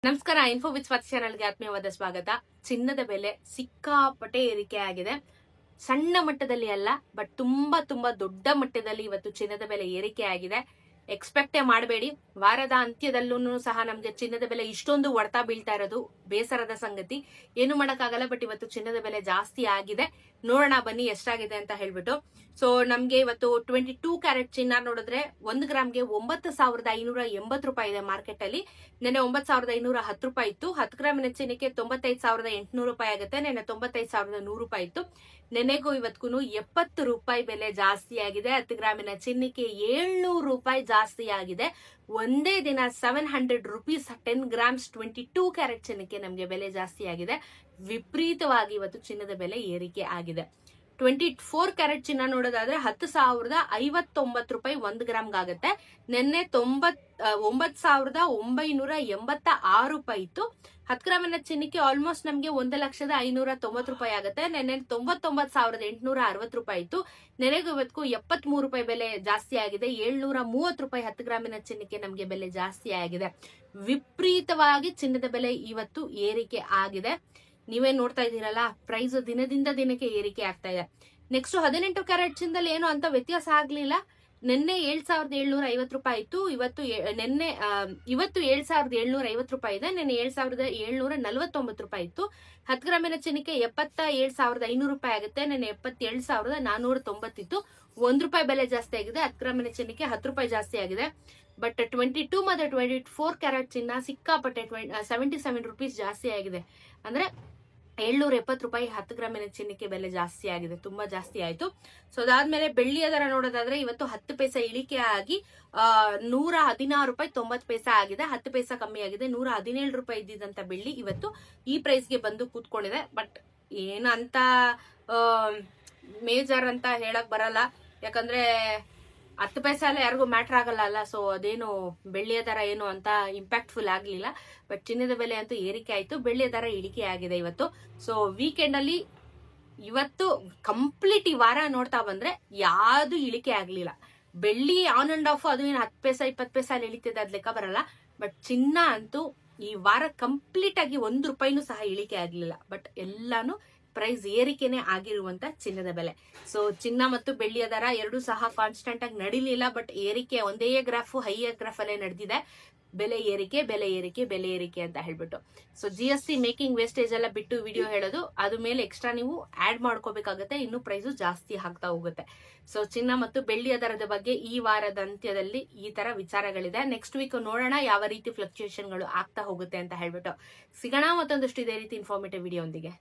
ನಮಸ್ಕಾರ. Info with Swati ಚಾನಲ್ಗೆ ಆತ್ಮೀಯವಾದ ಸ್ವಾಗತ. ಚಿನ್ನದ ಬೆಲೆ ಸಿಕ್ಕಾಪಟ್ಟೆ ಏರಿಕೆ ಆಗಿದೆ. ಸಣ್ಣ ಮಟ್ಟದಲ್ಲಿ ಅಲ್ಲ, ಬಟ್ ತುಂಬಾ ತುಂಬಾ ದೊಡ್ಡ ಮಟ್ಟದಲ್ಲಿ ಇವತ್ತು ಚಿನ್ನದ ಬೆಲೆ ಏರಿಕೆ ಆಗಿದೆ. ಎಕ್ಸ್ಪೆಕ್ಟೇ ಮಾಡಬೇಡಿ. ವಾರದ ಅಂತ್ಯದಲ್ಲೂ ಸಹ ನಮ್ಗೆ ಚಿನ್ನದ ಬೆಲೆ ಇಷ್ಟೊಂದು ಹೊಡೆತ ಬೀಳ್ತಾ ಇರೋದು ಬೇಸರದ ಸಂಗತಿ. ಏನು ಮಾಡಕ್ಕಾಗಲ್ಲ. ಬಟ್ ಇವತ್ತು ಚಿನ್ನದ ಬೆಲೆ ಜಾಸ್ತಿ ಆಗಿದೆ. ನೋಡೋಣ ಬನ್ನಿ ಎಷ್ಟಾಗಿದೆ ಅಂತ ಹೇಳ್ಬಿಟ್ಟು. ಸೊ ನಮ್ಗೆ ಇವತ್ತು 22 ಕ್ಯಾರೆಟ್ ಚಿನ್ನ ನೋಡಿದ್ರೆ 1 ಗ್ರಾಮ್ಗೆ 9,580 ರೂಪಾಯಿ ಇದೆ ಮಾರ್ಕೆಟ್ ಅಲ್ಲಿ. ನೆನೆ 9,510 ರೂಪಾಯಿ ಇತ್ತು. 10 ಗ್ರಾಮಿನ ಚಿನ್ನಕ್ಕೆ 95,800 ರೂಪಾಯಿ ಆಗುತ್ತೆ. ನೆನೆ 95,100 ರೂಪಾಯಿ ಇತ್ತು. ನೆನೆಗೂ ಇವತ್ಗೂ 70 ರೂಪಾಯಿ ಬೆಲೆ ಜಾಸ್ತಿ ಆಗಿದೆ. 10 ಗ್ರಾಮಿನ ಚಿನ್ನಕ್ಕೆ 700 ರೂಪಾಯಿ ಜಾಸ್ತಿ ಆಗಿದೆ. ಒಂದೇ ದಿನ 700 ರುಪೀಸ್ 10 ಗ್ರಾಮ್ಸ್ 22 ಕ್ಯಾರೆಟ್ ಚಿನ್ನಕ್ಕೆ ನಮ್ಗೆ ಬೆಲೆ ಜಾಸ್ತಿ ಆಗಿದೆ. ವಿಪರೀತವಾಗಿ ಇವತ್ತು ಚಿನ್ನದ ಬೆಲೆ ಏರಿಕೆ ಆಗಿದೆ. 24 ಕ್ಯಾರೆಟ್ ಚಿನ್ನ ನೋಡೋದಾದ್ರೆ 10,059 ರೂಪಾಯಿ 1 ಗ್ರಾಮ್ಗೆ ಆಗುತ್ತೆ. ನಿನ್ನೆ 9,986 ರೂಪಾಯಿ ಇತ್ತು. 10 ಗ್ರಾಮಿನ ಚಿನ್ನಕ್ಕೆ ಆಲ್ಮೋಸ್ಟ್ ನಮ್ಗೆ 1,590,000 ರೂಪಾಯಿ ಆಗುತ್ತೆ. ನೆನ್ನೆ 99,860 ರೂಪಾಯಿ ಇತ್ತು. ನೆನೆಗೂ ಇವತ್ತು 73 ರೂಪಾಯಿ ಬೆಲೆ ಜಾಸ್ತಿ ಆಗಿದೆ. 730 ರೂಪಾಯಿ 10 ಗ್ರಾಮಿನ ಚಿನ್ನಕ್ಕೆ ನಮ್ಗೆ ಬೆಲೆ ಜಾಸ್ತಿ ಆಗಿದೆ. ವಿಪರೀತವಾಗಿ ಚಿನ್ನದ ಬೆಲೆ ಇವತ್ತು ಏರಿಕೆ ಆಗಿದೆ. ನೀವೇ ನೋಡ್ತಾ ಇದ್ದೀರಲ್ಲ, ಪ್ರೈಸ್ ದಿನದಿಂದ ದಿನಕ್ಕೆ ಏರಿಕೆ ಆಗ್ತಾ ಇದೆ. ನೆಕ್ಸ್ಟ್ 18 ಕ್ಯಾರೆಟ್ ಚಿನ್ನದಲ್ಲಿ ಏನು ಅಂತ ವ್ಯತ್ಯಾಸ ಆಗ್ಲಿಲ್ಲ. ನಿನ್ನೆ 7,750 ರೂಪಾಯಿ ಇತ್ತು. ಇವತ್ತು 7,750 ರೂಪಾಯಿ ಇದೆ. ನಿನ್ನೆ 7,749 ರೂಪಾಯಿ ಇತ್ತು. 10 ಗ್ರಾಮಿನ ಚಿನ್ನಕ್ಕೆ 77,500 ರೂಪಾಯಿ ಆಗುತ್ತೆ. ನಿನ್ನೆ 77,490 ಇತ್ತು. 1 ರೂಪಾಯಿ ಬೆಲೆ ಜಾಸ್ತಿ ಆಗಿದೆ. 10 ಗ್ರಾಮಿನ ಚಿನ್ನಕ್ಕೆ 10 ರೂಪಾಯಿ ಜಾಸ್ತಿ ಆಗಿದೆ. ಬಟ್ 22 ಮತ್ತೆ 24 ಕ್ಯಾರೆಟ್ ಚಿನ್ನ ಸಿಕ್ಕಾಪಟ್ಟೆ 77 ರುಪೀಸ್ ಜಾಸ್ತಿ ಆಗಿದೆ. ಅಂದ್ರೆ 770 ರೂಪಾಯಿ 10 ಗ್ರಾಮಿನ ಚಿನ್ನಕ್ಕೆ ಬೆಲೆ ಜಾಸ್ತಿ ಆಗಿದೆ. ತುಂಬಾ ಜಾಸ್ತಿ ಆಯ್ತು. ಸೊ ಅದಾದ್ಮೇಲೆ ಬೆಳ್ಳಿಯ ದರ ನೋಡೋದಾದ್ರೆ ಇವತ್ತು 10 ಪೈಸೆ ಇಳಿಕೆ ಆಗಿ 116 ರೂಪಾಯಿ 90 ಪೈಸೆ ಆಗಿದೆ. 10 ಪೈಸೆ ಕಮ್ಮಿ ಆಗಿದೆ. 117 ರೂಪಾಯಿ ಇದ್ದಿದ್ದಂತ ಬೆಳ್ಳಿ ಇವತ್ತು ಈ ಪ್ರೈಸ್ಗೆ ಬಂದು ಕೂತ್ಕೊಂಡಿದೆ. ಬಟ್ ಏನಂತ ಮೇಜರ್ ಅಂತ ಹೇಳಕ್ ಬರಲ್ಲ. ಯಾಕಂದ್ರೆ 10 ಪೈಸೆ ಎಲ್ಲ ಯಾರಿಗೂ ಮ್ಯಾಟರ್ ಆಗಲ್ಲ ಅಲ್ಲ. ಸೊ ಅದೇನು ಬೆಳ್ಳಿಯ ದರ ಏನು ಅಂತ ಇಂಪ್ಯಾಕ್ಟ್ಫುಲ್ ಆಗ್ಲಿಲ್ಲ. ಬಟ್ ಚಿನ್ನದ ಬೆಲೆ ಅಂತೂ ಏರಿಕೆ ಆಯ್ತು. ಬೆಳ್ಳಿಯ ದರ ಇಳಿಕೆ ಆಗಿದೆ ಇವತ್ತು. ಸೊ ವೀಕೆಂಡ್ ಅಲ್ಲಿ ಇವತ್ತು ಕಂಪ್ಲೀಟ್ ಈ ವಾರ ನೋಡ್ತಾ ಬಂದ್ರೆ ಯಾವ್ದು ಇಳಿಕೆ ಆಗ್ಲಿಲ್ಲ. ಬೆಳ್ಳಿ ಆನ್ ಅಂಡ್ ಆಫ್ ಅದು ಏನು 10 ಪೈಸೆ 20 ಪೈಸೆ ಅಲ್ಲಿ ಇಳಿತಿದೆ, ಅದ್ ಲೆಕ್ಕ ಬರಲ್ಲ. ಬಟ್ ಚಿನ್ನ ಅಂತೂ ಈ ವಾರ ಕಂಪ್ಲೀಟ್ ಆಗಿ 1 ರೂಪಾಯಿನೂ ಸಹ ಇಳಿಕೆ ಆಗ್ಲಿಲ್ಲ. ಬಟ್ ಎಲ್ಲಾನು ಪ್ರೈಸ್ ಏರಿಕೆನೆ ಆಗಿರುವಂತ ಚಿನ್ನದ ಬೆಲೆ. ಸೊ ಚಿನ್ನ ಮತ್ತು ಬೆಳ್ಳಿಯ ದರ ಎರಡೂ ಸಹ ಕಾನ್ಸ್ಟೆಂಟ್ ಆಗಿ ನಡಿಲಿಲ್ಲ. ಬಟ್ ಏರಿಕೆ ಒಂದೇ ಗ್ರಾಫ್, ಹೈಯರ್ ಗ್ರಾಫ್ ಅಲ್ಲೇ ನಡೆದಿದೆ. ಬೆಲೆ ಏರಿಕೆ ಬೆಲೆ ಏರಿಕೆ ಬೆಲೆ ಏರಿಕೆ ಅಂತ ಹೇಳ್ಬಿಟ್ಟು. ಸೊ GST ಮೇಕಿಂಗ್ ವೇಸ್ಟೇಜ್ ಎಲ್ಲ ಬಿಟ್ಟು ವಿಡಿಯೋ ಹೇಳೋದು, ಅದ್ರ ಮೇಲೆ ಎಕ್ಸ್ಟ್ರಾ ನೀವು ಆಡ್ ಮಾಡ್ಕೋಬೇಕಾಗತ್ತೆ. ಇನ್ನು ಪ್ರೈಸು ಜಾಸ್ತಿ ಆಗ್ತಾ ಹೋಗುತ್ತೆ. ಸೊ ಚಿನ್ನ ಮತ್ತು ಬೆಳ್ಳಿಯ ದರದ ಬಗ್ಗೆ ಈ ವಾರದ ಅಂತ್ಯದಲ್ಲಿ ಈ ತರ ವಿಚಾರಗಳಿದೆ. ನೆಕ್ಸ್ಟ್ ವೀಕ್ ನೋಡೋಣ ಯಾವ ರೀತಿ ಫ್ಲಕ್ಚುಯೇಷನ್ ಗಳು ಆಗ್ತಾ ಹೋಗುತ್ತೆ ಅಂತ ಹೇಳ್ಬಿಟ್ಟು. ಸಿಗೋಣ ಮತ್ತೊಂದಷ್ಟು ಇದೇ ರೀತಿ ಇನ್ಫಾರ್ಮೇಟಿವ್ ವಿಡಿಯೋ ಒಂದಿಗೆ.